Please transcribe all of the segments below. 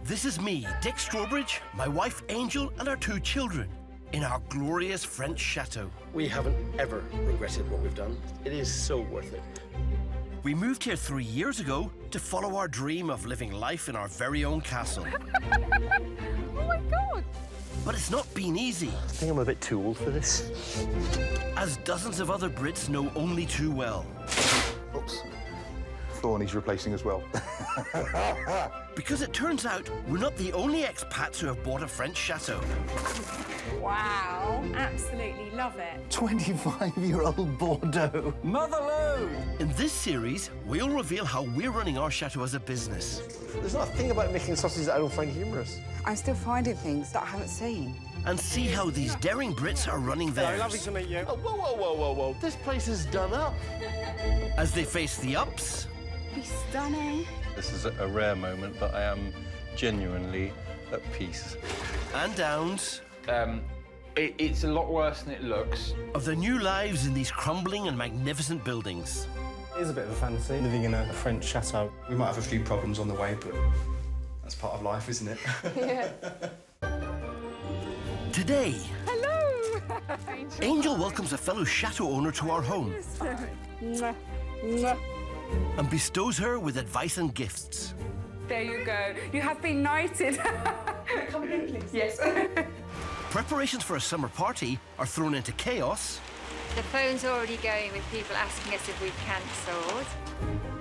This is me, Dick Strawbridge, my wife Angel, and our 2 children in our glorious French chateau. We haven't ever regretted what we've done. It is so worth it. We moved here 3 years ago to follow our dream of living life in our very own castle. Oh my God! But it's not been easy. I think I'm a bit too old for this. As dozens of other Brits know only too well. Oops. Floor needs replacing as well. Because it turns out we're not the only expats who have bought a French chateau. Wow, absolutely love it. 25-year-old Bordeaux. Motherload! In this series, we'll reveal how we're running our chateau as a business. There's not a thing about making sausages that I don't find humorous. I'm still finding things that I haven't seen. And see how these daring Brits are running theirs. Lovely to meet you. Oh, whoa, whoa, whoa, whoa, whoa. This place is done up. As they face the ups. Be stunning. This is a rare moment, but I am genuinely at peace. And downs. It's a lot worse than it looks. Of their new lives in these crumbling and magnificent buildings. It is a bit of a fantasy, living in a French chateau. We might have a few problems on the way, but that's part of life, isn't it? Yeah. Today, Hello! Angel welcomes a fellow chateau owner to our home Mwah, mwah. and bestows her with advice and gifts. There you go. You have been knighted. Come in, please. Yes. Preparations for a summer party are thrown into chaos. The phone's already going with people asking us if we've cancelled.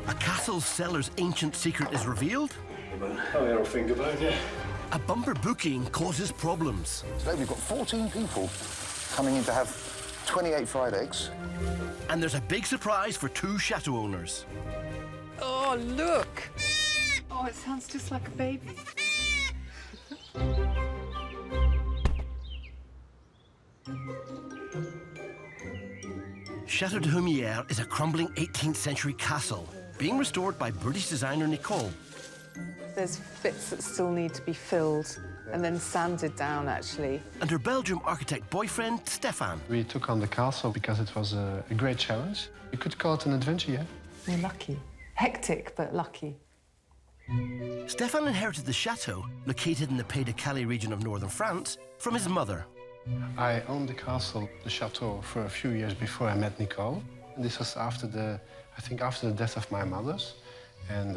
A castle cellar's ancient secret is revealed. Oh, yeah, I'll finger bone, yeah. A bumper booking causes problems. Today we've got 14 people coming in to have 28 fried eggs. And there's a big surprise for 2 chateau owners. Oh, look. Oh, it sounds just like a baby. Chateau de Humières is a crumbling 18th century castle being restored by British designer Nicole. There's bits that still need to be filled and then sanded down, actually. And her Belgium architect boyfriend, Stefan. We took on the castle because it was a great challenge. You could call it an adventure, yeah? We're lucky. Hectic, but lucky. Stefan inherited the chateau, located in the Pays de Calais region of northern France, from his mother. I owned the castle, the chateau, for a few years before I met Nicole. And this was after the death of my mother's. And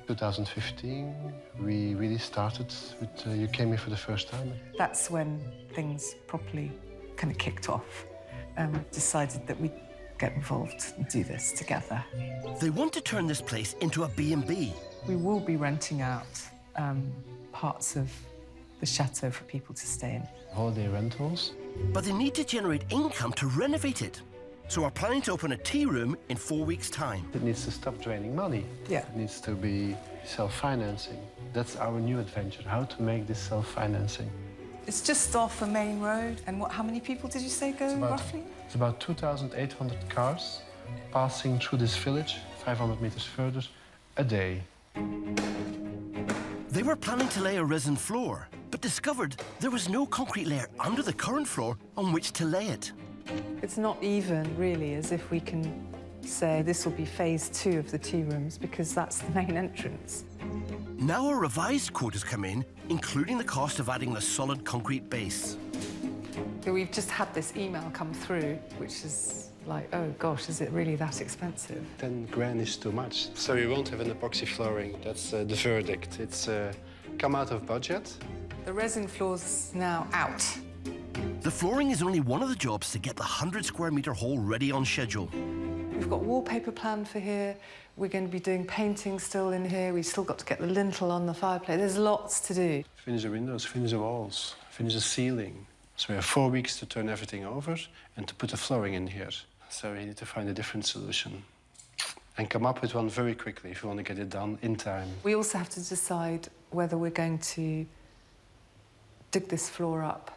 2015, we really started with You Came Here for the First Time. That's when things properly kind of kicked off. Decided that we'd get involved and do this together. They want to turn this place into a B&B. We will be renting out parts of the chateau for people to stay in. Holiday rentals. But they need to generate income to renovate it. So we're planning to open a tea room in 4 weeks' time. It needs to stop draining money. Yeah. It needs to be self-financing. That's our new adventure, how to make this self-financing. It's just off a main road. And how many people did you say go, roughly? It's about 2,800 cars passing through this village, 500 meters further, a day. They were planning to lay a resin floor, but discovered there was no concrete layer under the current floor on which to lay it. It's not even, really, as if we can say this will be phase 2 of the tea rooms, because that's the main entrance. Now a revised quote has come in, including the cost of adding the solid concrete base. So we've just had this email come through, which is like, oh gosh, is it really that expensive? 10 grand is too much. So we won't have an epoxy flooring. That's the verdict. It's come out of budget. The resin floor's now out. The flooring is only one of the jobs to get the 100-square-metre hall ready on schedule. We've got wallpaper planned for here. We're going to be doing painting still in here. We've still got to get the lintel on the fireplace. There's lots to do. Finish the windows, finish the walls, finish the ceiling. So we have 4 weeks to turn everything over and to put the flooring in here. So we need to find a different solution and come up with one very quickly if we want to get it done in time. We also have to decide whether we're going to dig this floor up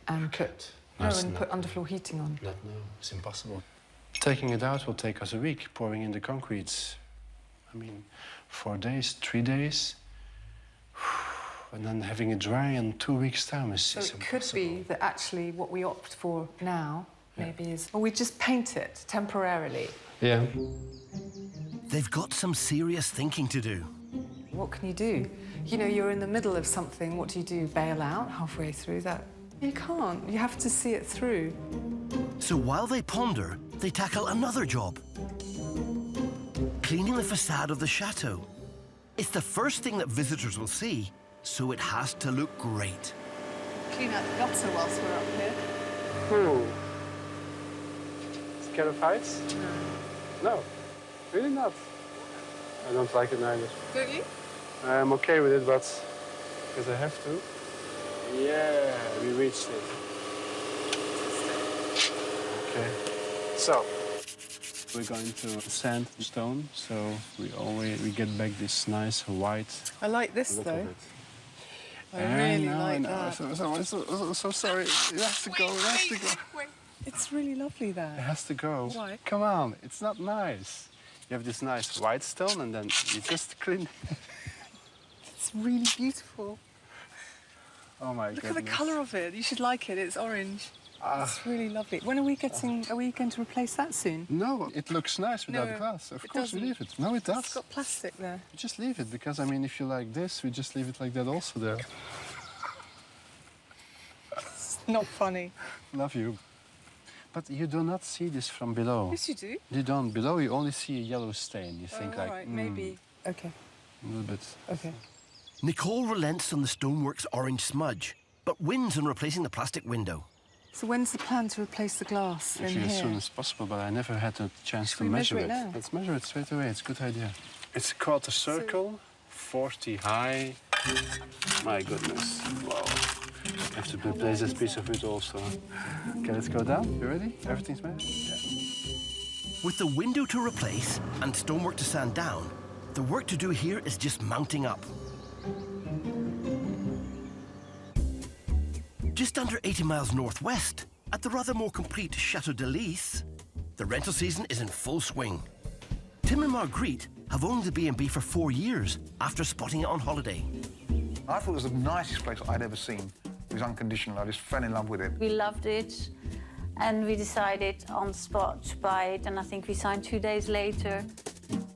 and put underfloor heating on. No, it's impossible. Taking it out will take us a week, pouring in the concrete. I mean, 4 days, 3 days. And then having it dry in 2 weeks' time is impossible. So it could be that actually what we opt for now maybe is, well, we just paint it temporarily. Yeah. They've got some serious thinking to do. What can you do? You know, you're in the middle of something, what do? Bail out halfway through that? You can't. You have to see it through. So while they ponder, they tackle another job. Cleaning the facade of the chateau. It's the first thing that visitors will see, so it has to look great. Clean out the gutter whilst we're up here. Cool. Scared of heights? No, really not. I don't like it neither. Don't you? I'm okay with it, but because I have to. Yeah, we reached it. Okay, so we're going to sand stone, so we get back this nice white. I like this look though. of it. I really like that. So sorry. It has to go. It has to go. Wait. It's really lovely It there. has to go. Why? Come on, it's not nice. You have this nice white stone, and then you just clean. It's really beautiful. Oh my Look goodness. at the colour of it. You should like it. It's orange. It's really lovely. When are we getting? Are we going to replace that soon? No, it looks nice without No, glass. Of it course, we doesn't. leave it. No, it does. It's got plastic there. We just leave it because I mean, if you like this, we just leave it like that also there. It's not funny. Love you. But you do not see this from below. Yes, you do. You don't. Below, you only see a yellow stain. You think all like, right, maybe. Okay. a little bit. Okay. Nicole relents on the stonework's orange smudge, but wins on replacing the plastic window. So when's the plan to replace the glass in Actually, here? as soon as possible, but I never had a chance Should to we measure measure it now? Let's measure it straight away. It's a good idea. It's a quarter circle, 40 high. My goodness. Wow. I have to replace this piece of wood also. Okay, let's go down. You ready? Everything's measured? Yeah. With the window to replace and stonework to sand down, the work to do here is just mounting up. Just under 80 miles northwest, at the rather more complete Chateau de Lys, the rental season is in full swing. Tim and Marguerite have owned the B&B for 4 years after spotting it on holiday. I thought it was the nicest place I'd ever seen. It was unconditional. I just fell in love with it. We loved it, and we decided on the spot to buy it, and I think we signed 2 days later.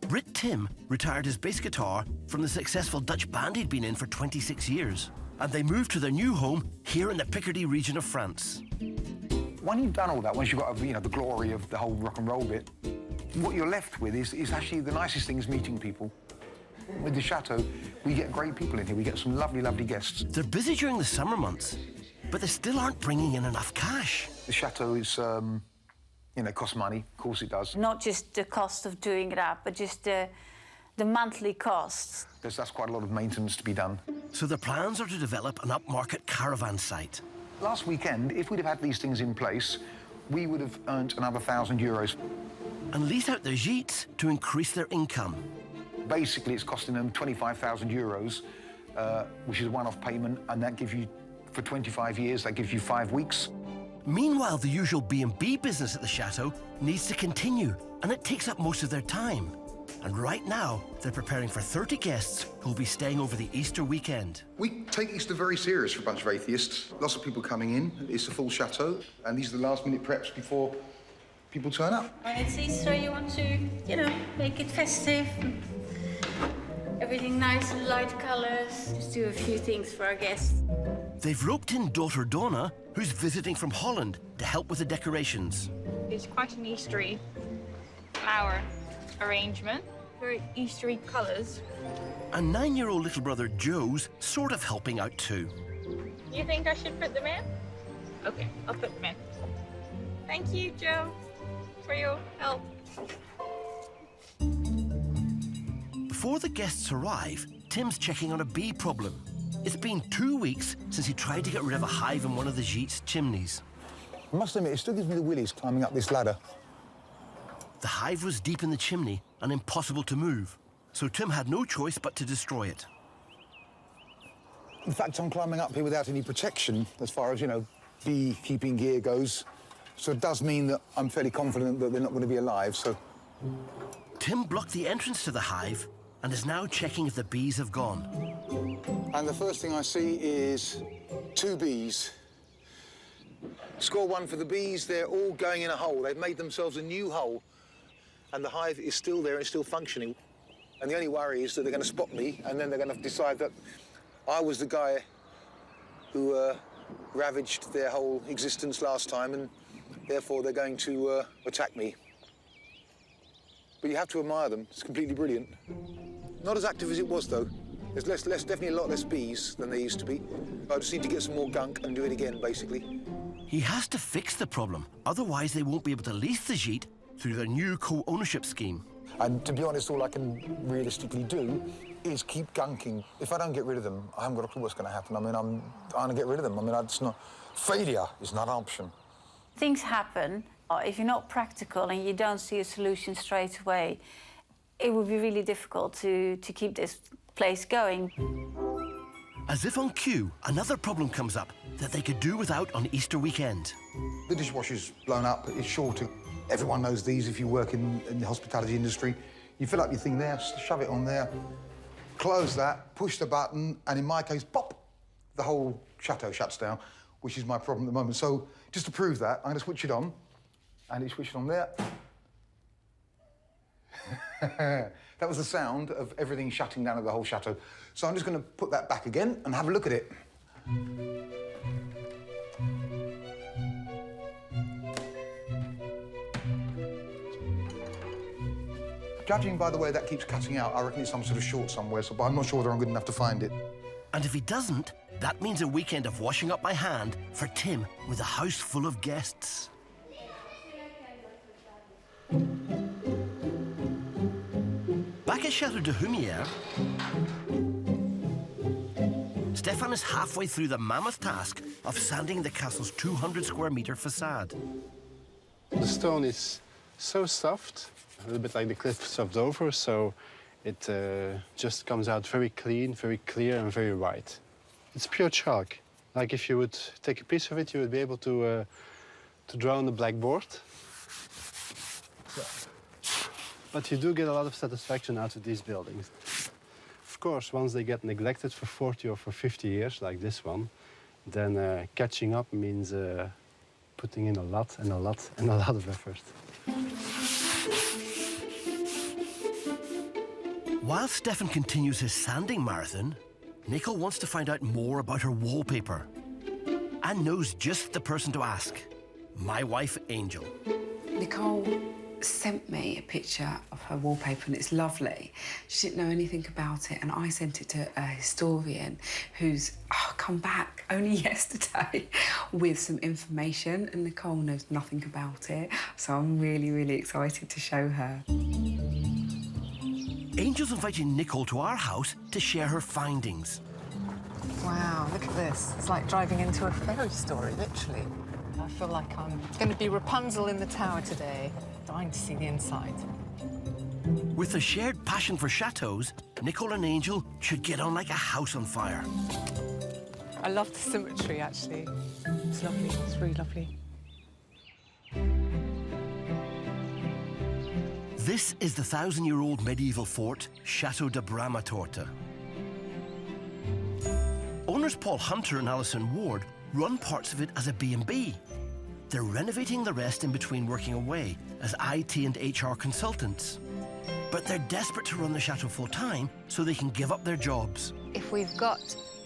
Brit Tim retired his bass guitar from the successful Dutch band he'd been in for 26 years, and they moved to their new home here in the Picardy region of France. When you've done all that, once you've got the glory of the whole rock and roll bit, what you're left with is actually the nicest thing is meeting people. With the Chateau, we get great people in here. We get some lovely, lovely guests. They're busy during the summer months, but they still aren't bringing in enough cash. The Chateau is, costs money. Of course it does. Not just the cost of doing it up, but just the monthly costs. That's quite a lot of maintenance to be done. So their plans are to develop an upmarket caravan site. Last weekend, if we'd have had these things in place, we would have earned another €1,000. And lease out their gîtes to increase their income. Basically, it's costing them €25,000, which is a one-off payment, and that gives you, for 25 years, that gives you 5 weeks. Meanwhile, the usual B&B business at the Chateau needs to continue, and it takes up most of their time. And right now, they're preparing for 30 guests who'll be staying over the Easter weekend. We take Easter very serious for a bunch of atheists. Lots of people coming in. It's a full Chateau, and these are the last-minute preps before people turn up. When it's Easter, you want to, make it festive. Everything nice and light colours. Just do a few things for our guests. They've roped in daughter Donna, who's visiting from Holland, to help with the decorations. It's quite an Eastery flower arrangement. Very Eastery colours. And 9-year-old little brother Joe's sort of helping out too. You think I should put them in? Okay, I'll put them in. Thank you, Joe, for your help. Before the guests arrive, Tim's checking on a bee problem. It's been 2 weeks since he tried to get rid of a hive in one of the gîtes' chimneys. I must admit, it still gives me the willies climbing up this ladder. The hive was deep in the chimney and impossible to move, so Tim had no choice but to destroy it. In fact, I'm climbing up here without any protection as far as, beekeeping gear goes. So it does mean that I'm fairly confident that they're not going to be alive, so... Tim blocked the entrance to the hive and is now checking if the bees have gone. And the first thing I see is 2 bees. Score 1 for the bees. They're all going in a hole. They've made themselves a new hole. And the hive is still there, it's still functioning. And the only worry is that they're going to spot me, and then they're going to decide that I was the guy who ravaged their whole existence last time, and therefore they're going to attack me. But you have to admire them. It's completely brilliant. Not as active as it was, though. There's definitely a lot less bees than there used to be. I just need to get some more gunk and do it again, basically. He has to fix the problem, otherwise they won't be able to lease the gîte through their new co-ownership scheme. And to be honest, all I can realistically do is keep gunking. If I don't get rid of them, I haven't got a clue what's going to happen. I mean, I'm going to get rid of them. I mean, it's not... Failure is not an option. Things happen. If you're not practical and you don't see a solution straight away, it would be really difficult to keep this place going. As if on cue, another problem comes up that they could do without on Easter weekend. The dishwasher's blown up. It's shorting. Everyone knows these if you work in the hospitality industry. You fill up your thing there, shove it on there, close that, push the button, and in my case, pop, the whole chateau shuts down, which is my problem at the moment. So just to prove that, I'm going to switch it on, and it's switched on there. That was the sound of everything shutting down of the whole chateau. So I'm just going to put that back again and have a look at it. Judging by the way that keeps cutting out, I reckon it's some sort of short somewhere, but I'm not sure whether I'm good enough to find it. And if he doesn't, that means a weekend of washing up by hand for Tim with a house full of guests. Back at Chateau de Humière, Stefan is halfway through the mammoth task of sanding the castle's 200-square-metre facade. The stone is so soft, a little bit like the cliffs of Dover, so it just comes out very clean, very clear, and very white. It's pure chalk. Like if you would take a piece of it, you would be able to draw on the blackboard. But you do get a lot of satisfaction out of these buildings. Of course, once they get neglected for 40 or for 50 years, like this one, then catching up means putting in a lot and a lot and a lot of effort. While Stefan continues his sanding marathon, Nicole wants to find out more about her wallpaper and knows just the person to ask, my wife, Angel. Nicole sent me a picture of her wallpaper and it's lovely. She didn't know anything about it and I sent it to a historian who's come back only yesterday with some information, and Nicole knows nothing about it, so I'm really, really excited to show her. Angel's inviting Nicole to our house to share her findings. Wow, look at this. It's like driving into a fairy story, literally. I feel like I'm going to be Rapunzel in the tower today. Dying to see the inside. With a shared passion for chateaus, Nicole and Angel should get on like a house on fire. I love the symmetry, actually. It's lovely. It's really lovely. This is the 1,000-year-old medieval fort, Chateau de Bramatorte. Owners Paul Hunter and Alison Ward run parts of it as a B&B. They're renovating the rest in between working away as IT and HR consultants. But they're desperate to run the chateau full-time so they can give up their jobs. If we've got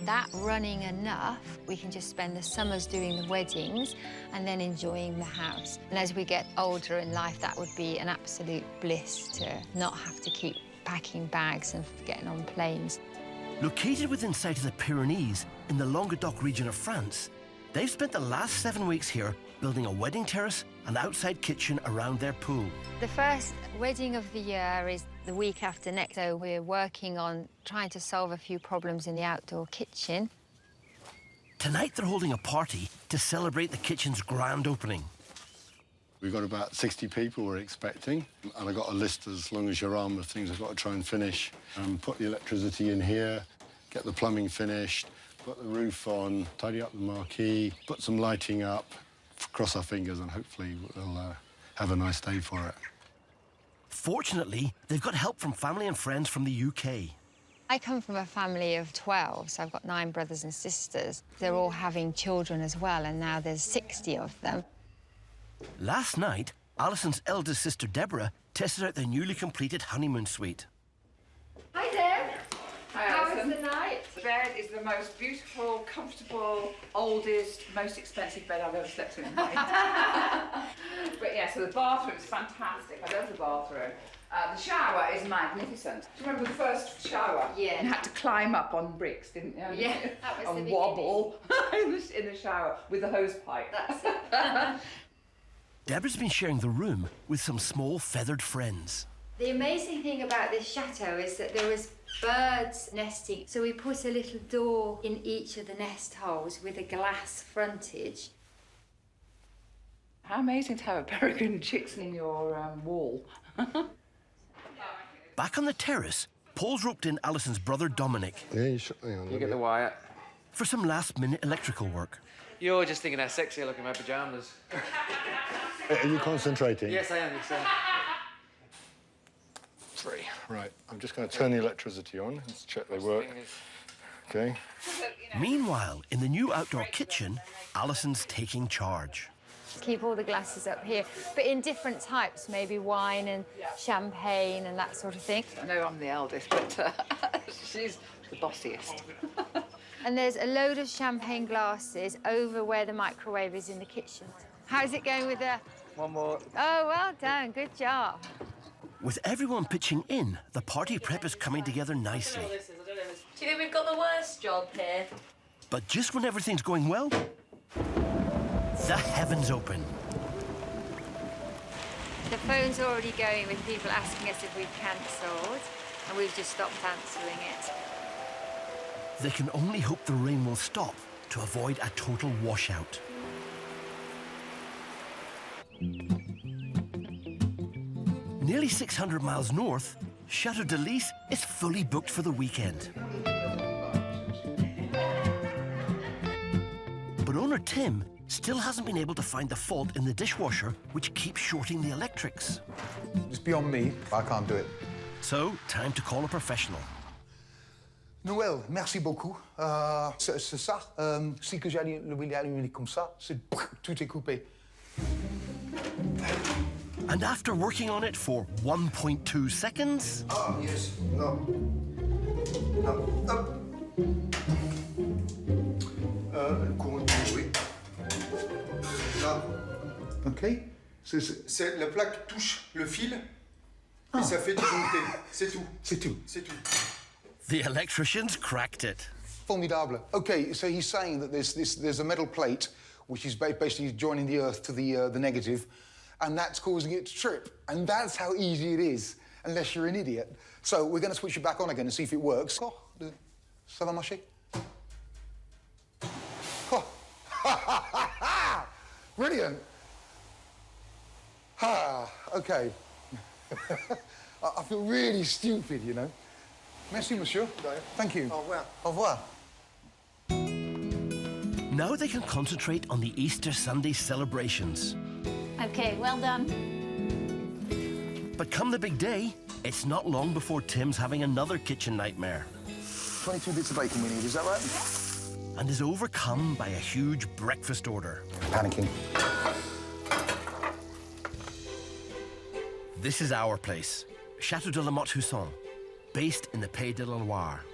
that running enough, we can just spend the summers doing the weddings and then enjoying the house. And as we get older in life, that would be an absolute bliss to not have to keep packing bags and getting on planes. Located within sight of the Pyrenees in the Languedoc region of France, they've spent the last 7 weeks here building a wedding terrace and outside kitchen around their pool. The first wedding of the year is the week after next, so we're working on trying to solve a few problems in the outdoor kitchen. Tonight they're holding a party to celebrate the kitchen's grand opening. We've got about 60 people we're expecting, and I've got a list as long as your arm of things I've got to try and finish. Put the electricity in here, get the plumbing finished, put the roof on, tidy up the marquee, put some lighting up, cross our fingers, and hopefully we'll have a nice day for it. Fortunately, they've got help from family and friends from the UK. I come from a family of 12, so I've got 9 brothers and sisters. They're all having children as well, and now there's 60 of them. Last night, Alison's eldest sister, Deborah, tested out their newly completed honeymoon suite. the night. The bed is the most beautiful, comfortable, oldest, most expensive bed I've ever slept in my life. But yeah, so the bathroom's fantastic. I love the bathroom. The shower is magnificent. Do you remember the first shower? Yeah. You had to climb up on bricks, didn't you? Yeah, that was the and beginning. wobble in the shower with the hose pipe. That's it. Deborah's been sharing the room with some small feathered friends. The amazing thing about this chateau is that there was birds nesting. So we put a little door in each of the nest holes with a glass frontage. How amazing to have a peregrine chicks in your wall. Back on the terrace, Paul's roped in Alison's brother Dominic. Yeah, you should. Hang on. You get the wire. For some last-minute electrical work. You're just thinking how sexy I look in my pyjamas. Are you concentrating? Yes, I am. Yes, I am. 3. Right. I'm just going to turn the electricity on. Let's check they work. Okay. Meanwhile, in the new outdoor kitchen, Alison's taking charge. Keep all the glasses up here, but in different types, maybe wine and champagne and that sort of thing. I know I'm the eldest, but she's the bossiest. And there's a load of champagne glasses over where the microwave is in the kitchen. How's it going with the... One more. Oh, well done. Good job. With everyone pitching in, the party prep is coming together nicely. Do you think we've got the worst job here? But just when everything's going well, the heavens open. The phone's already going with people asking us if we've cancelled, and we've just stopped answering it. They can only hope the rain will stop to avoid a total washout. Nearly 600 miles north, Chateau de Lys is fully booked for the weekend. But owner Tim still hasn't been able to find the fault in the dishwasher, which keeps shorting the electrics. It's beyond me. I can't do it. So, time to call a professional. Noël, merci beaucoup. C'est ça. Si que j'allais allumer comme ça, tout est coupé. And after working on it for 1.2 seconds... Ah, yes. No. No. Up. Oui. Là. OK. C'est la plaque touche le fil et ça fait disjoncter. C'est tout. C'est tout. C'est tout. The electricians cracked it. Formidable. OK, so he's saying that there's a metal plate which is basically joining the earth to the negative, and that's causing it to trip. And that's how easy it is, unless you're an idiot. So we're going to switch it back on again and see if it works. Oh, ça va marcher? Oh. Brilliant. Ah, OK. I feel really stupid, you know. Merci, monsieur. Thank you. Au revoir. Au revoir. Now they can concentrate on the Easter Sunday celebrations. Okay, well done. But come the big day, it's not long before Tim's having another kitchen nightmare. 22 bits of bacon we need, is that right? And is overcome by a huge breakfast order. Panicking. This is our place, Chateau de la Motte-Husson, based in the Pays de la Loire.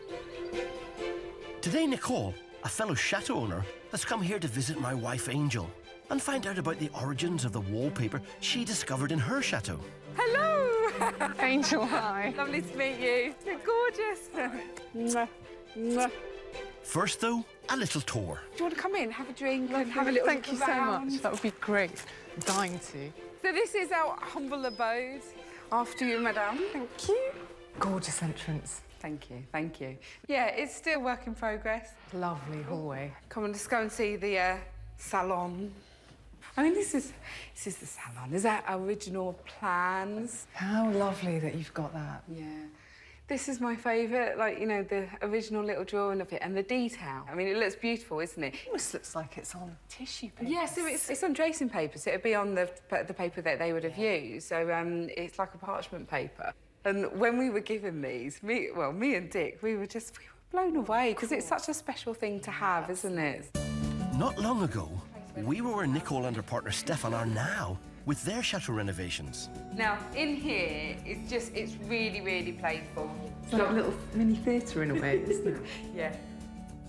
Today, Nicole, a fellow chateau owner, has come here to visit my wife, Angel, and find out about the origins of the wallpaper she discovered in her chateau. Hello! Angel, hi. Lovely to meet you. You're gorgeous. Mwah. Mwah. First, though, a little tour. Do you want to come in, have a drink, and have a little Thank you look so around? much. That would be great. I'm dying to. So this is our humble abode. After you, madame. Thank you. Gorgeous entrance. Thank you, thank you. Yeah, it's still work in progress. Lovely hallway. Come on, let's go and see the salon. I mean, this is the salon. Is that our original plans? How lovely that you've got that. Yeah. This is my favourite, like, you know, the original little drawing of it and the detail. I mean, it looks beautiful, isn't it? It almost looks like it's on tissue paper. Yeah, so it's on tracing paper, so it'd be on the paper that they would have used. So it's like a parchment paper. And when we were given these, me and Dick, we were blown away, because it's such a special thing to have, isn't it? Not long ago, we were where Nicole and her partner Stefan are now, with their chateau renovations. Now, in here, it's really, really playful. It's like a little mini theatre in a way, isn't it? Yeah.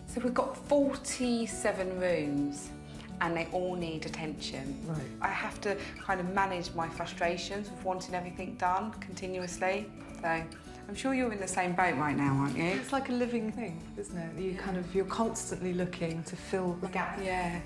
So we've got 47 rooms and they all need attention. Right. I have to kind of manage my frustrations with wanting everything done continuously. So I'm sure you're in the same boat right now, aren't you? It's like a living thing, isn't it? You're constantly looking to fill the gap. Yeah.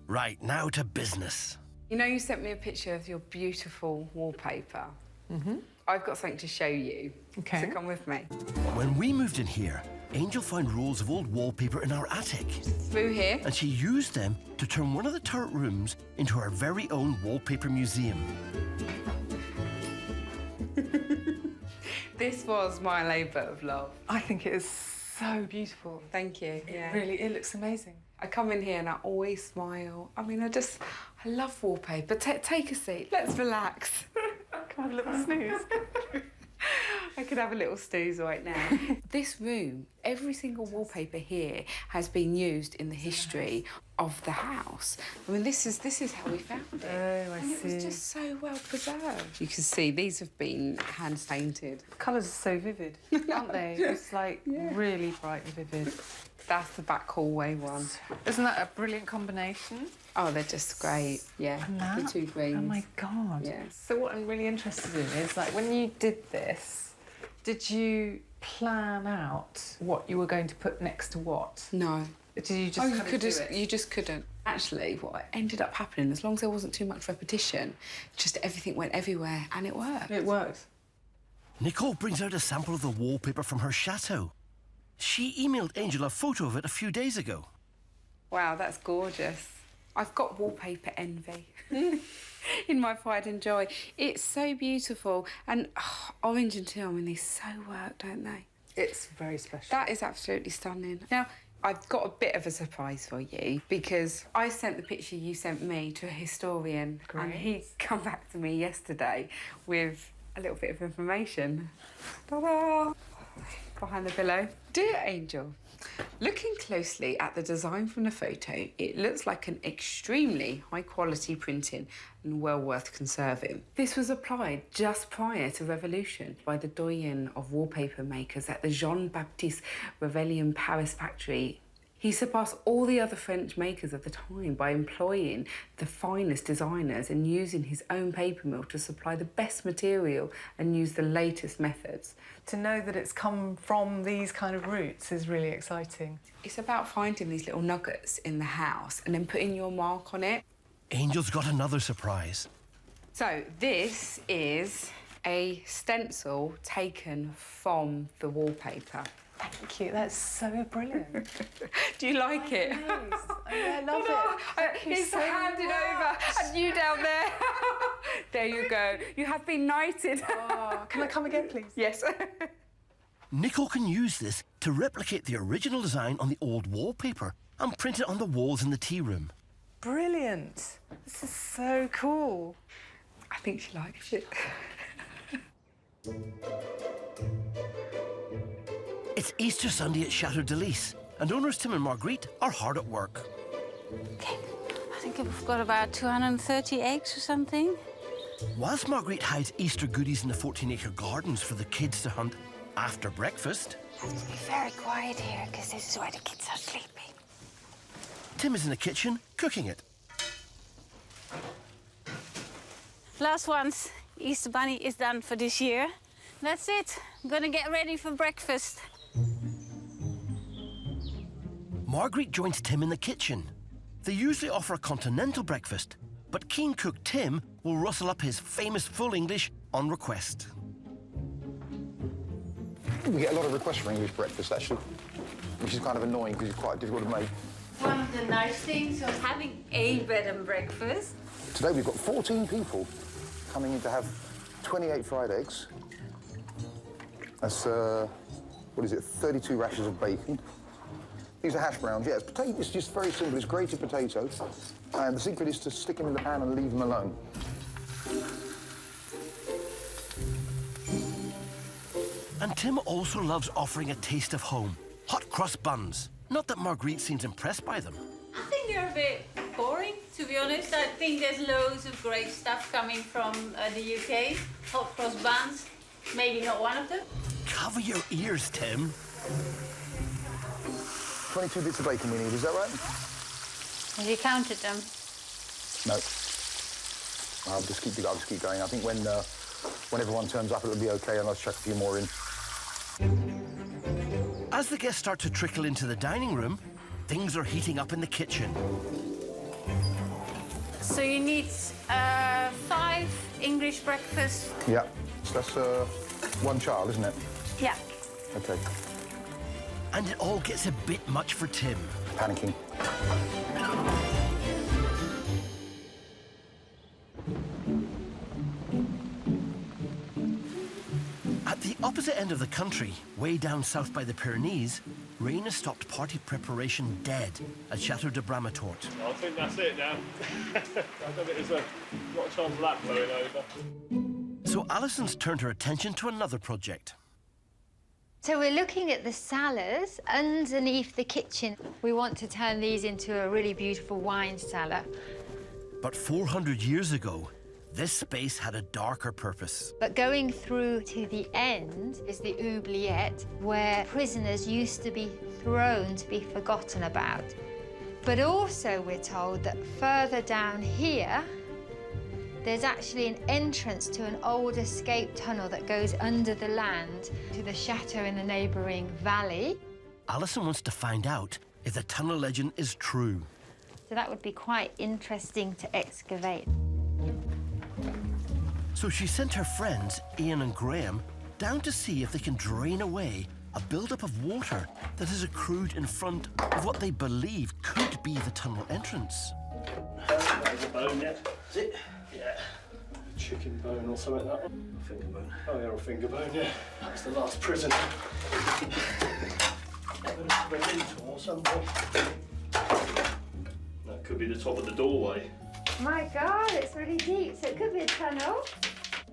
Right, now to business. You know, you sent me a picture of your beautiful wallpaper. Mm-hmm. I've got something to show you. Okay. So come with me. When we moved in here, Angel found rolls of old wallpaper in our attic. Through here. And she used them to turn one of the turret rooms into her very own wallpaper museum. This was my labour of love. I think it is so beautiful. Thank you. Yeah. It looks amazing. I come in here and I always smile. I mean, I love wallpaper. Take a seat. Let's relax. Can I have a little snooze? I could have a little snooze right now. This room, every single wallpaper here has been used in the history of the house. I mean, this is how we found it. Oh, I and see. it was just so well preserved. You can see these have been hand painted. The colours are so vivid, aren't they? It's like really bright and vivid. That's the back hallway one. Isn't that a brilliant combination? Oh, they're just great. Yeah, And that? the two greens. Oh my God. Yeah. So what I'm really interested in is, like, when you did this, did you plan out what you were going to put next to what? No. Did you just you kind of do it? You just couldn't. Actually, what ended up happening, as long as there wasn't too much repetition, just everything went everywhere and it worked. It worked. Nicole brings out a sample of the wallpaper from her chateau. She emailed Angel a photo of it a few days ago. Wow, that's gorgeous. I've got wallpaper envy in my pride and joy. It's so beautiful. And orange and teal, I mean, they so work, don't they? It's very special. That is absolutely stunning. Now, I've got a bit of a surprise for you because I sent the picture you sent me to a historian. Great. And he come back to me yesterday with a little bit of information. Ta-da! Behind the pillow. Dear Angel, looking closely at the design from the photo, it looks like an extremely high-quality printing and well worth conserving. This was applied just prior to Revolution by the doyen of wallpaper makers at the Jean-Baptiste Revellion Paris factory. He surpassed all the other French makers of the time by employing the finest designers and using his own paper mill to supply the best material and use the latest methods. To know that it's come from these kind of roots is really exciting. It's about finding these little nuggets in the house and then putting your mark on it. Angel's got another surprise. So this is a stencil taken from the wallpaper. Thank you, that's so brilliant. Do you like it? I love it. He's handed over and you down there. There you go. You have been knighted. Oh, can I come again, please? Yes. Nicole can use this to replicate the original design on the old wallpaper and print it on the walls in the tea room. Brilliant. This is so cool. I think she likes it. It's Easter Sunday at Chateau de Lys, and owners Tim and Marguerite are hard at work. Okay, I think we've got about 230 eggs or something. Whilst Marguerite hides Easter goodies in the 14-acre gardens for the kids to hunt after breakfast, I have to be very quiet here, because this is where the kids are sleeping. Tim is in the kitchen cooking it. Last one's Easter bunny is done for this year. That's it. I'm gonna get ready for breakfast. Marguerite joins Tim in the kitchen. They usually offer a continental breakfast, but keen cook Tim will rustle up his famous full English on request. We get a lot of requests for English breakfast, actually, which is kind of annoying because it's quite difficult to make. One of the nice things of having a bed and breakfast. Today we've got 14 people coming in to have 28 fried eggs. That's, 32 rashers of bacon. These are hash browns, yeah, it's just very simple. It's grated potato, and the secret is to stick them in the pan and leave them alone. And Tim also loves offering a taste of home. Hot cross buns. Not that Marguerite seems impressed by them. think they're a bit boring, to be honest. I think there's loads of great stuff coming from the UK. Hot cross buns, maybe not one of them. Cover your ears, Tim. 22 bits of bacon we need, is that right? Have you counted them? No. I'll just keep going. I think when everyone turns up, it'll be okay, and I'll chuck a few more in. As the guests start to trickle into the dining room, things are heating up in the kitchen. So you need 5 English breakfasts. Yeah, so that's one child, isn't it? Yeah. Okay. And it all gets a bit much for Tim. Panicking. At the opposite end of the country, way down south by the Pyrenees, rain has stopped party preparation dead at Chateau de Bramatort. I think that's it now. I don't think there's a lot of chance of that blowing over. So Alison's turned her attention to another project. So we're looking at the cellars underneath the kitchen. We want to turn these into a really beautiful wine cellar. But 400 years ago, this space had a darker purpose. But going through to the end is the oubliette, where prisoners used to be thrown to be forgotten about. But also we're told that further down here, there's actually an entrance to an old escape tunnel that goes under the land to the chateau in the neighbouring valley. Alison wants to find out if the tunnel legend is true. So that would be quite interesting to excavate. So she sent her friends, Ian and Graham, down to see if they can drain away a buildup of water that has accrued in front of what they believe could be the tunnel entrance. There's a bone yet. Is it? Yeah. Chicken bone or something like that one. Finger bone. Oh, yeah, or finger bone, yeah. That's the last prison. Or something. That could be the top of the doorway. My God, it's really deep, so it could be a tunnel.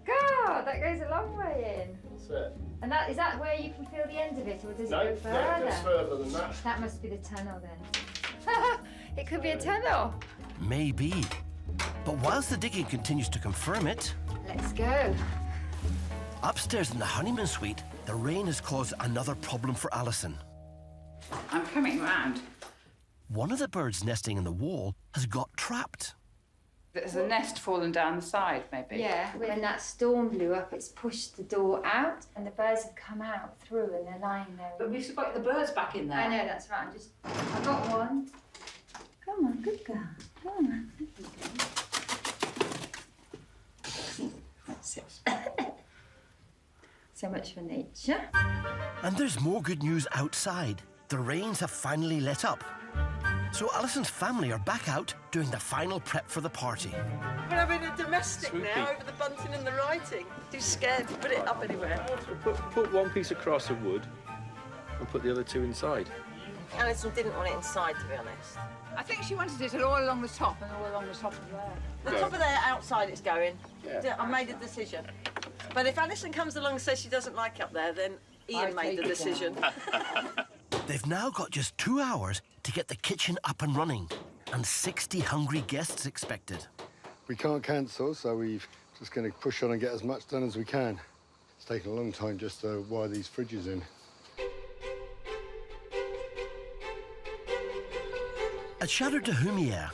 God, that goes a long way in. That's it. And is that where you can feel the end of it, or does it go further? No, it goes further than that. That must be the tunnel then. It could be a tunnel. Maybe. But whilst the digging continues to confirm it... Let's go. Upstairs in the honeymoon suite, the rain has caused another problem for Alison. I'm coming round. One of the birds nesting in the wall has got trapped. There's a nest fallen down the side, maybe. Yeah, when that storm blew up, it's pushed the door out, and the birds have come out through, and they're lying there. But we've got the birds back in there. I know, that's right. I got one. Come on, good girl. Come on. That's it. So much for nature. And there's more good news outside. The rains have finally let up. So Alison's family are back out doing the final prep for the party. We're having a domestic now over the bunting and the writing. Too scared to put it up anywhere. Put one piece across of wood and put the other two inside. Alison didn't want it inside, to be honest. I think she wanted it all along the top and all along the top of there. The top of there, outside it's going. Yeah. I made a decision. But if Alison comes along and says she doesn't like it up there, then Ian made the decision. They've now got just 2 hours to get the kitchen up and running, and 60 hungry guests expected. We can't cancel, so we're just going to push on and get as much done as we can. It's taken a long time just to wire these fridges in. At Chateau de Humière,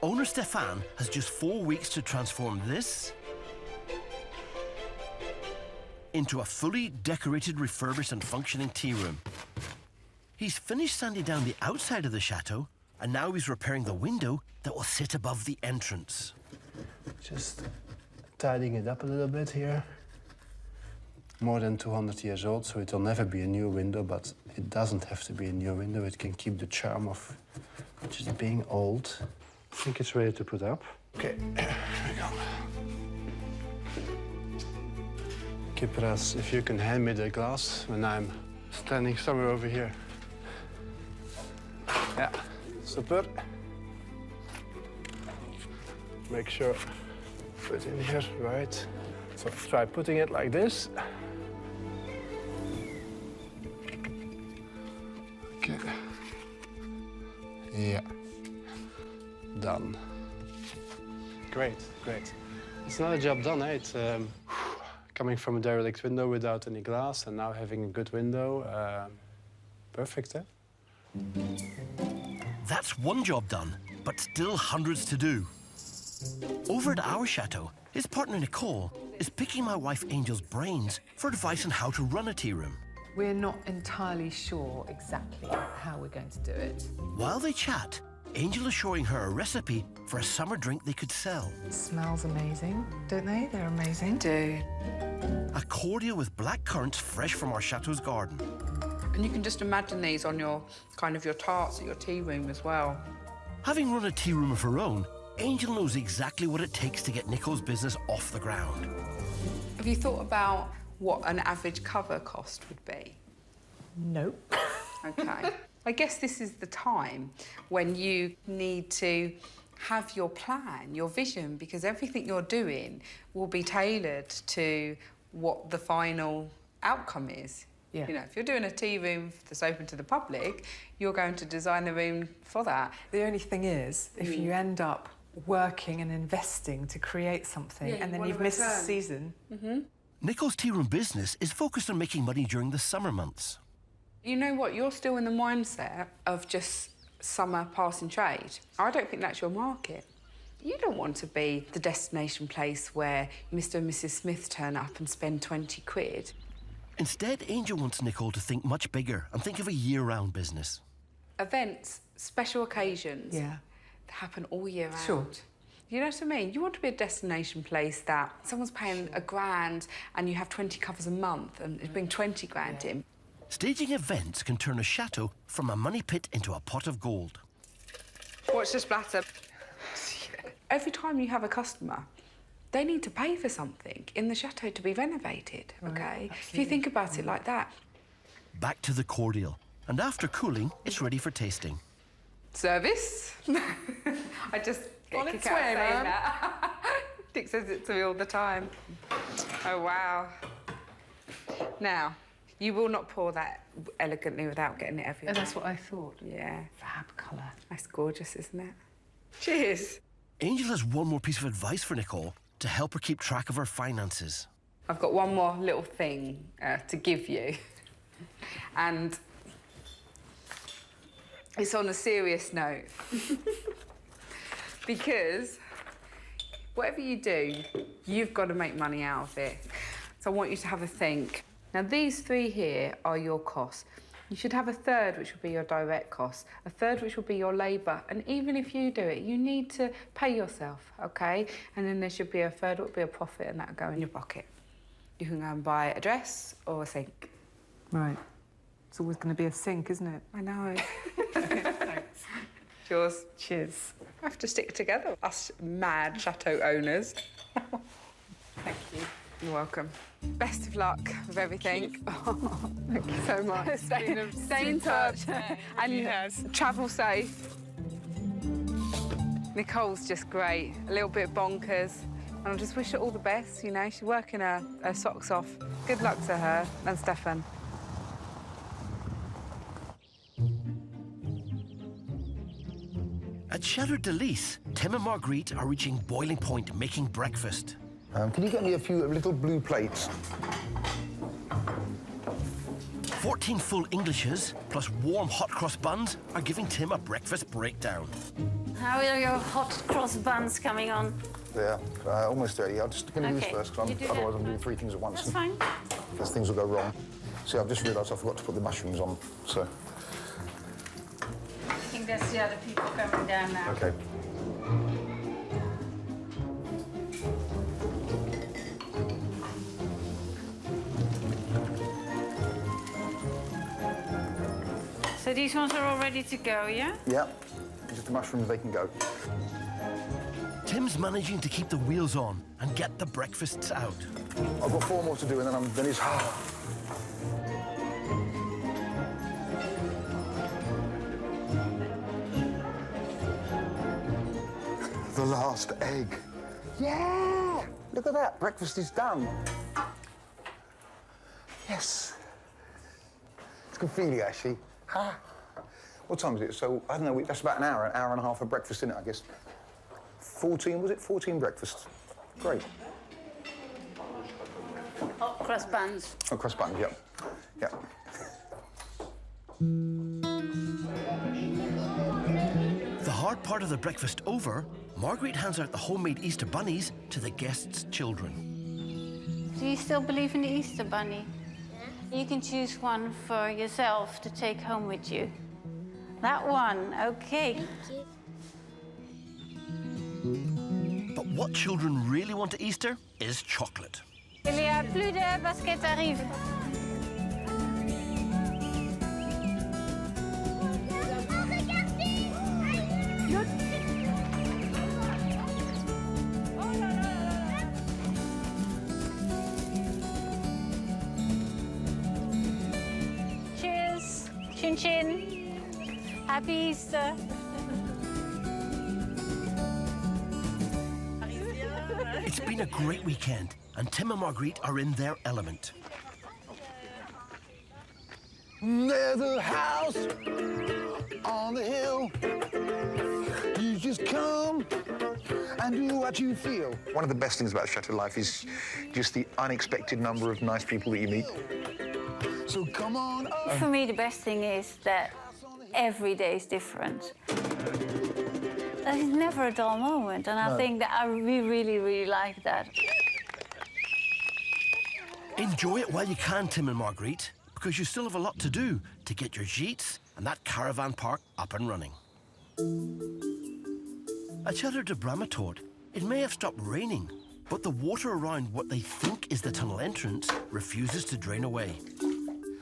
owner Stefan has just 4 weeks to transform this into a fully decorated, refurbished and functioning tea room. He's finished sanding down the outside of the chateau, and now he's repairing the window that will sit above the entrance. Just tidying it up a little bit here. More than 200 years old, so it will never be a new window, but it doesn't have to be a new window. It can keep the charm of just being old. I think it's ready to put up. Okay, here we go. Kipras, if you can hand me the glass when I'm standing somewhere over here. Yeah, super. Make sure, put it in here, right. So try putting it like this. Okay. Yeah. done. Great, great. It's another job done, eh? It's coming from a derelict window without any glass and now having a good window. Perfect, eh? That's one job done, but still hundreds to do. Over at our chateau, his partner Nicole is picking my wife Angel's brains for advice on how to run a tea room. We're not entirely sure exactly how we're going to do it. While they chat, Angel is showing her a recipe for a summer drink they could sell. It smells amazing, don't they? They're amazing. Do. A cordial with black currants fresh from our chateau's garden. And you can just imagine these on your your tarts at your tea room as well. Having run a tea room of her own, Angel knows exactly what it takes to get Nicole's business off the ground. Have you thought about what an average cover cost would be? No. Okay. I guess this is the time when you need to have your plan, your vision, because everything you're doing will be tailored to what the final outcome is. Yeah. You know, if you're doing a tea room that's open to the public, you're going to design the room for that. The only thing is, if you end up working and investing to create something and then you've missed the season. Nicole's tea room business is focused on making money during the summer months. You know what? You're still in the mindset of just summer passing trade. I don't think that's your market. You don't want to be the destination place where Mr. and Mrs. Smith turn up and spend 20 quid. Instead, Angel wants Nicole to think much bigger and think of a year-round business. Events, special occasions, that happen all year round. Sure. You know what I mean? You want to be a destination place that someone's paying $1,000 and you have 20 covers a month and bring 20 grand in. Staging events can turn a chateau from a money pit into a pot of gold. Watch the splatter. Every time you have a customer, they need to pay for something in the chateau to be renovated, OK? If you think about it like that. Back to the cordial, and after cooling, it's ready for tasting. Service. I just get On a its kick out of way, saying ma'am. that. Dick says it to me all the time. Oh, wow. Now, you will not pour that elegantly without getting it everywhere. And that's what I thought. Yeah. Fab colour. That's gorgeous, isn't it? Cheers. Angel has one more piece of advice for Nicole to help her keep track of her finances. I've got one more little thing to give you. And it's on a serious note. Because whatever you do, you've got to make money out of it. So I want you to have a think. Now, these three here are your costs. You should have a third, which will be your direct costs, a third, which will be your labour. And even if you do it, you need to pay yourself, OK? And then there should be a third, which will be a profit, and that'll go in your pocket. You can go and buy a dress or a sink. Right. It's always going to be a sink, isn't it? I know. Thanks. Yours. Cheers. We have to stick together, us mad chateau owners. Thank you. You're welcome. Best of luck with everything. Thank you so much. Stay in touch and travel safe. Nicole's just great, a little bit bonkers. And I just wish her all the best, you know. She's working her socks off. Good luck to her and Stefan. At Chateau de Lys, Tim and Marguerite are reaching boiling point making breakfast. Can you get me a few little blue plates? 14 full Englishes, plus warm hot cross buns, are giving Tim a breakfast breakdown. How are your hot cross buns coming on? There, almost ready. I'm just going to do this Okay. first, because You do otherwise that I'm doing three things at once. That's fine. Because things will go wrong. See, I've just realised I forgot to put the mushrooms on, so... I think that's the other people coming down now. OK. So these ones are all ready to go, yeah? Yeah, just the mushrooms, they can go. Tim's managing to keep the wheels on and get the breakfasts out. I've got 4 more to do, and then it's... The last egg. Yeah! Look at that, breakfast is done. Yes. It's a good feeling, actually. What time is it? So, I don't know, that's about an hour and a half of breakfast, isn't it, I guess? 14, was it 14 breakfasts? Great. Hot cross buns. Oh, cross buttons, yep. Yep. The hard part of the breakfast over, Marguerite hands out the homemade Easter bunnies to the guests' children. Do you still believe in the Easter bunny? You can choose one for yourself to take home with you. That one, okay. But what children really want at Easter is chocolate. Il y a plus de baskets arrivent. Cheers. Chin chin. Happy Easter. It's been a great weekend, and Tim and Marguerite are in their element. There's a house on the hill. You just come and do what you feel. One of the best things about Chateau life is just the unexpected number of nice people that you meet. So come on up. For me, the best thing is that every day is different. There's never a dull moment, and I think that I really like that. Enjoy it while you can, Tim and Marguerite, because you still have a lot to do to get your gîtes and that caravan park up and running. At Chateau de Bramatort, it may have stopped raining, but the water around what they think is the tunnel entrance refuses to drain away.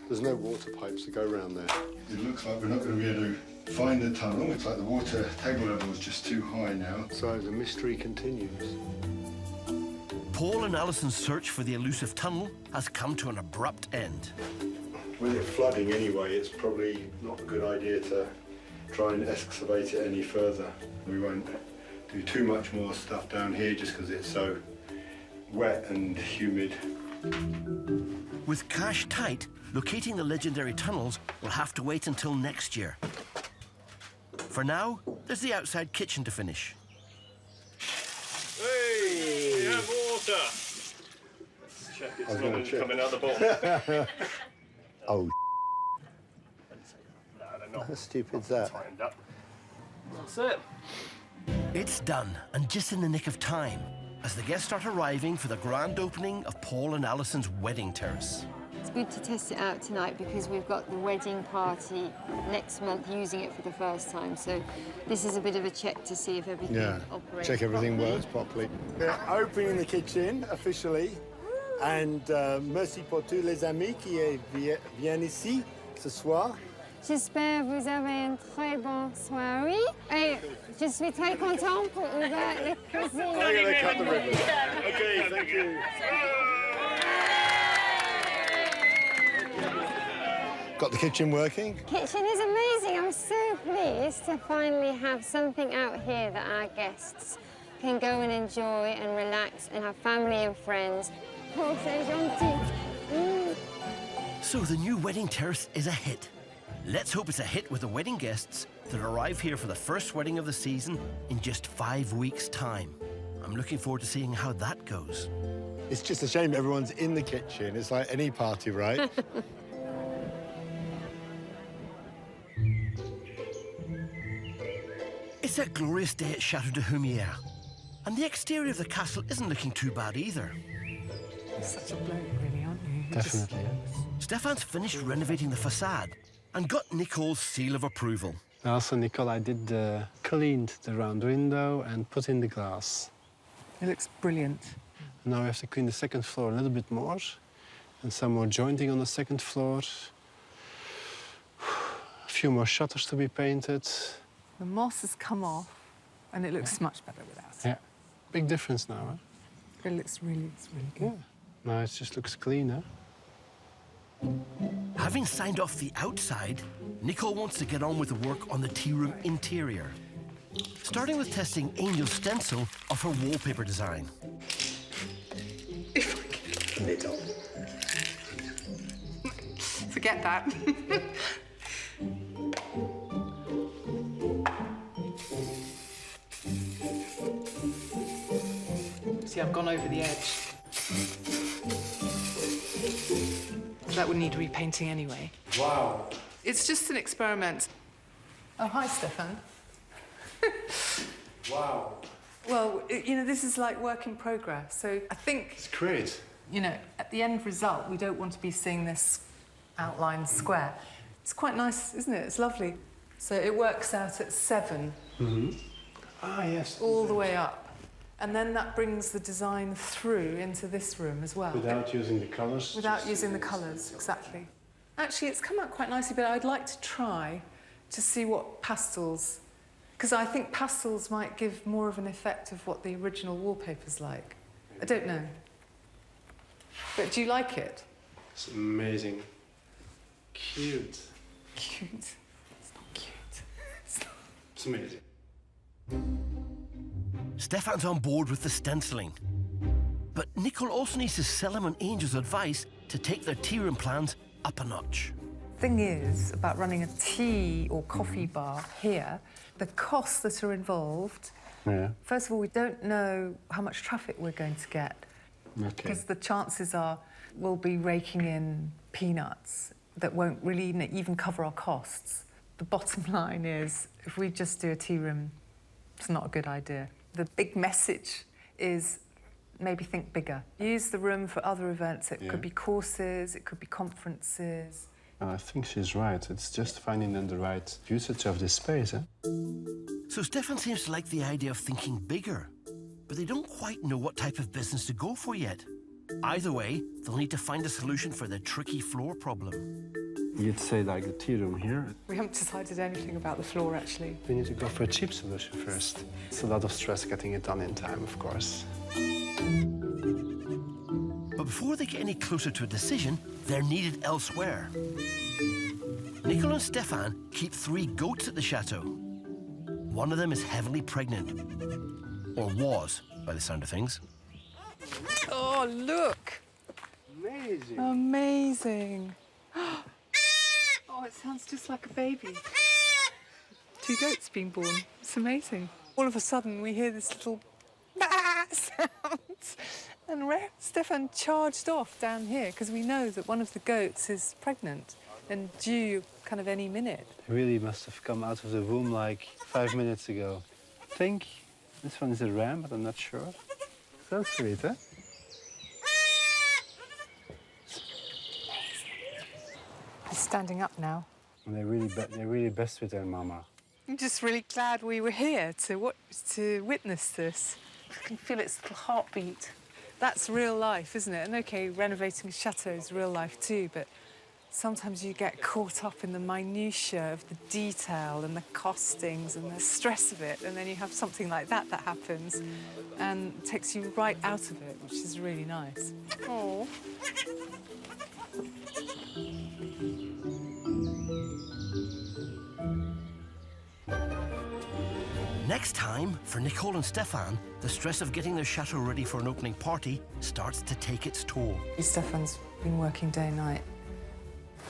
There's no water pipes to go around there. It looks like we're not going to be able to find the tunnel. Looks like the water table level is just too high now, so the mystery continues. Paul and Alison's search for the elusive tunnel has come to an abrupt end. With it flooding anyway, it's probably not a good idea to try and excavate it any further. We won't do too much more stuff down here just because it's so wet and humid. With cash tight, locating the legendary tunnels will have to wait until next year. For now, there's the outside kitchen to finish. Hey, you have water. Let's check it's not coming out the bottom. Oh, No, they're not. how stupid's that? Tightened up. That's it. It's done, and just in the nick of time, as the guests start arriving for the grand opening of Paul and Alison's wedding terrace. It's good to test it out tonight because we've got the wedding party next month using it for the first time. So this is a bit of a check to see if everything operates check everything properly. works properly. We're opening the kitchen officially. And merci pour tous les amis qui viennent ici ce soir. J'espère que vous avez une très bonne soirée. Et je suis très contente pour ouvrir la cuisine. I'm going to cut the ribbon. Okay, thank you. Got the kitchen working? Kitchen is amazing. I'm so pleased to finally have something out here that our guests can go and enjoy and relax and have family and friends. Oh, c'est gentil. So the new wedding terrace is a hit. Let's hope it's a hit with the wedding guests that arrive here for the first wedding of the season in just 5 weeks' time. I'm looking forward to seeing how that goes. It's just a shame everyone's in the kitchen. It's like any party, right? It's a glorious day at Chateau de Humières, and the exterior of the castle isn't looking too bad either. You're such a bloke, really, aren't you? Definitely. Stefan's finished renovating the facade and got Nicole's seal of approval. Also, Nicole, I did cleaned the round window and put in the glass. It looks brilliant. Now I have to clean the second floor a little bit more, and some more jointing on the second floor. A few more shutters to be painted. The moss has come off, and it looks much better without it. Yeah, big difference now, huh? It looks really good. Now it just looks cleaner. Having signed off the outside, Nicole wants to get on with the work on the tea room interior, starting with testing Angel's stencil of her wallpaper design. Forget that. See, I've gone over the edge. That would need repainting anyway. Wow. It's just an experiment. Oh, hi, Stefan. Wow. Well, you know, this is like work in progress, so I think... It's great. You know, at the end result, we don't want to be seeing this outline square. It's quite nice, isn't it? It's lovely. So it works out at 7. Mm-hmm. Ah, yes. All the way up. And then that brings the design through into this room as well. Without using the colours? Without using the colours, exactly. Actually, it's come out quite nicely, but I'd like to try to see what pastels... Because I think pastels might give more of an effect of what the original wallpaper's like. I don't know. But do you like it? It's amazing. Cute. Cute. It's not cute. It's amazing. Stefan's on board with the stenciling. But Nicole also needs to sell him on Angel's advice to take their tea room plans up a notch. Thing is, about running a tea or coffee bar here, the costs that are involved, first of all, we don't know how much traffic we're going to get. Okay. Because the chances are we'll be raking in peanuts that won't really even cover our costs. The bottom line is, if we just do a tea room, it's not a good idea. The big message is maybe think bigger. Use the room for other events. It could be courses, it could be conferences. I think she's right. It's just finding the right usage of this space, eh? So Stefan seems to like the idea of thinking bigger, but they don't quite know what type of business to go for yet. Either way, they'll need to find a solution for the tricky floor problem. You'd say like the tea room here. We haven't decided anything about the floor, actually. We need to go for a cheap solution first. It's a lot of stress getting it done in time, of course. But before they get any closer to a decision, they're needed elsewhere. Nicole and Stefan keep 3 goats at the chateau. One of them is heavily pregnant. Or was, by the sound of things. Oh, look! Amazing. Amazing. Oh, it sounds just like a baby. 2 goats being born. It's amazing. All of a sudden, we hear this little sound. And Stefan charged off down here because we know that one of the goats is pregnant and due kind of any minute. It really must have come out of the womb like 5 minutes ago. I think this one is a ram, but I'm not sure. So sweet, huh? He's standing up now. And they're really best with their mama. I'm just really glad we were here to witness this. I can feel its little heartbeat. That's real life, isn't it? And OK, renovating a chateau is real life too, but sometimes you get caught up in the minutiae of the detail and the costings and the stress of it, and then you have something like that happens and takes you right out of it, which is really nice. Oh. Next time, for Nicole and Stefan, the stress of getting their chateau ready for an opening party starts to take its toll. Stefan's been working day and night.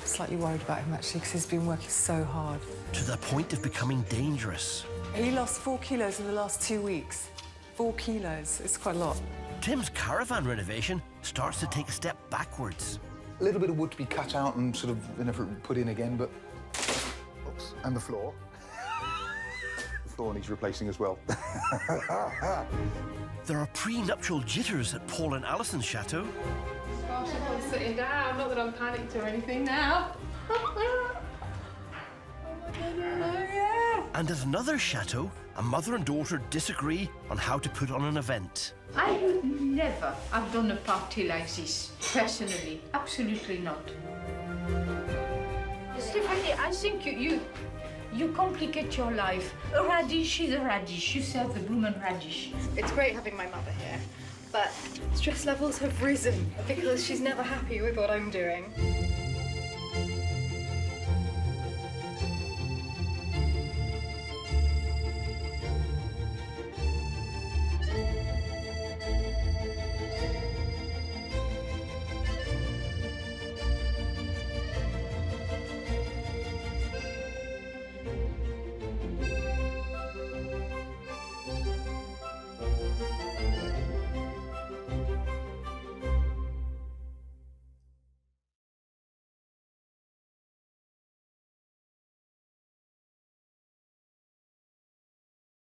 I'm slightly worried about him, actually, because he's been working so hard. To the point of becoming dangerous. He lost 4 kilos in the last 2 weeks. 4 kilos. It's quite a lot. Tim's caravan renovation starts to take a step backwards. A little bit of wood to be cut out and sort of put in again, but... Oops, and the floor. The floor needs replacing as well. There are pre-nuptial jitters at Paul and Alison's chateau. Gosh, I'm sitting down. Not that I'm panicked or anything now. Oh, my goodness. Oh, yeah. And at another chateau, a mother and daughter disagree on how to put on an event. I would never have done a party like this, personally. Absolutely not. Stephanie, I think you complicate your life. A radish is a radish. You serve the blooming radish. It's great having my mother here, but stress levels have risen because she's never happy with what I'm doing.